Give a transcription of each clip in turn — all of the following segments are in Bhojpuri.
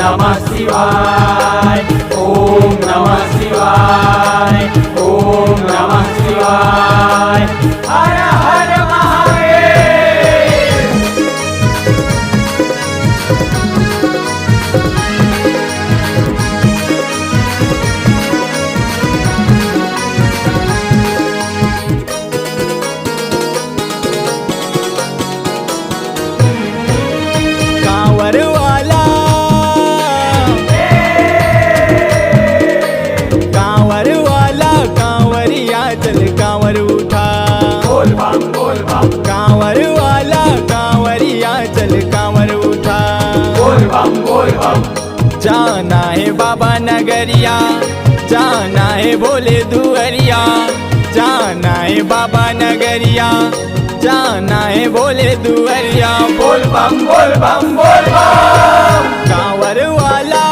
नमः शिवाय, ओम नमः शिवाय, ओम नमः शिवाय। हर हर महादेव। कांवर वाला, कांवर वाला, कांवरिया चल कांवर उठा। बोल बम बोल बम, कांवर वाला, कांवरिया चल कांवर उठा। बोल बम बोल बम। जाना है बाबा नगरिया, जाना है भोले दुअरिया, जाना है बाबा नगरिया, जाना है भोले दुअरिया। बोल बम बोल बम बोल बम। कांवर वाला,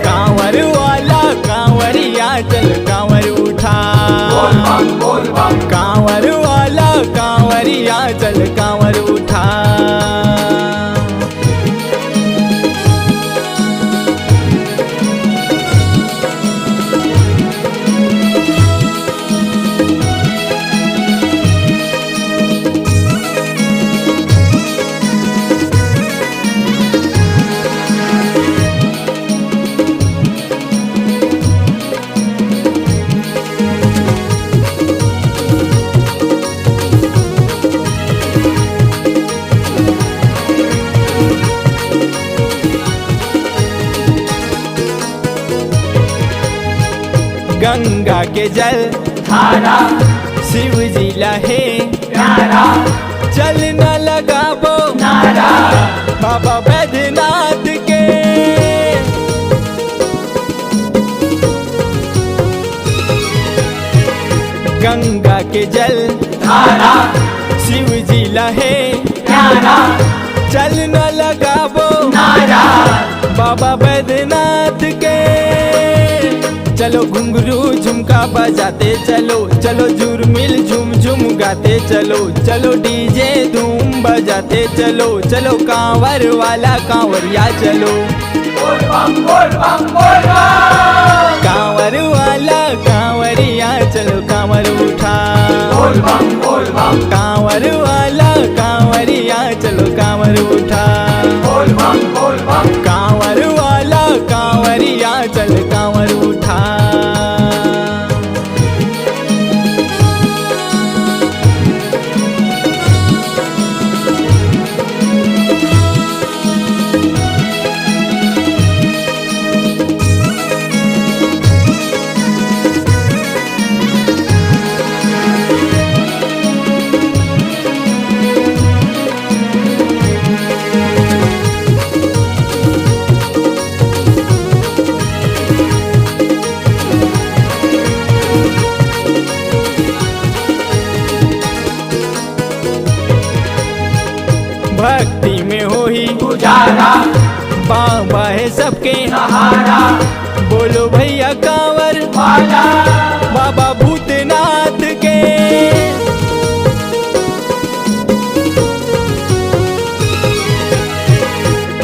कांवर वाला, कांवरिया चल कांवर उठा। बोल बम बोल बम। कांवर वाला, कांवरिया चल कांवर उठा। गंगा के जल धारा शिव जी लहे प्यारा, चल न लगाबो नारा बाबा बैद्यनाथ के। गंगा के जल धारा शिव जी लहे प्यारा, चल न लगाबो नारा बाबा बैद्यनाथ के। चलो घुंघरू झुमका बजाते चलो, चलो झुरमिल झुम झुम गाते चलो, चलो डीजे धूम बजाते चलो, चलो कांवर वाला कांवरिया चलो। बोल बम बोल बम बोल बम। कांवर वाला कांवरिया चलो कांवर उठा। बोल बम बोल बम। कांवर वाला कांवरिया चलो कांवर उठा। बोल बम बोल बम। कांवर वाला कांवरिया चल कांवर उठा। भक्ति में हो ही गुजारा, बाबा है सबके सहारा बोलो भैया कांवर वाला, बाबा भूतनाथ के।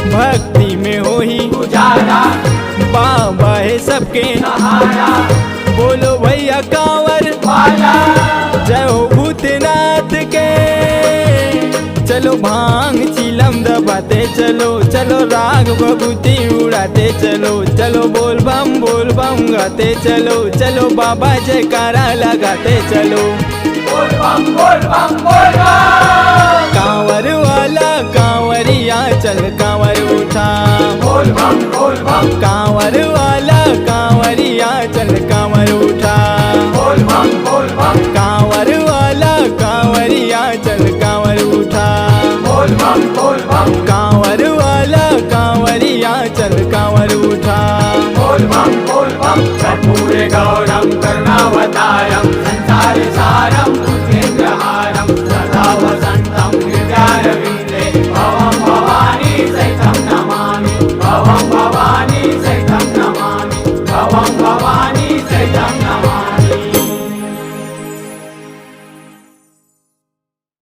भक्ति में हो ही गुजारा, बाबा है सबके सहारा बोलो भैया कांवर वाला। जय हो भूतनाथ के। चलो भांग चिलम दबाते चलो, चलो राग भभूति उड़ाते चलो, चलो बोल बम गाते चलो, चलो बाबा जयकारा लगाते चलो। बोल बम बोल बम बोल बम। कांवर वाला कांवरिया चल कांवर उठा। बोल बम बोल बम। कांवर वाला कांवरिया चल कांवर उठा। बोल बम बोल बम। कांवर वाला कांवरिया चल कांवर उठा। बोल बम बोल बम। कांवर वाला कांवरिया चल कांवर उठा। बोल बम बोल बम। कर्पूरे गौरम करुणावतारम संसार सारम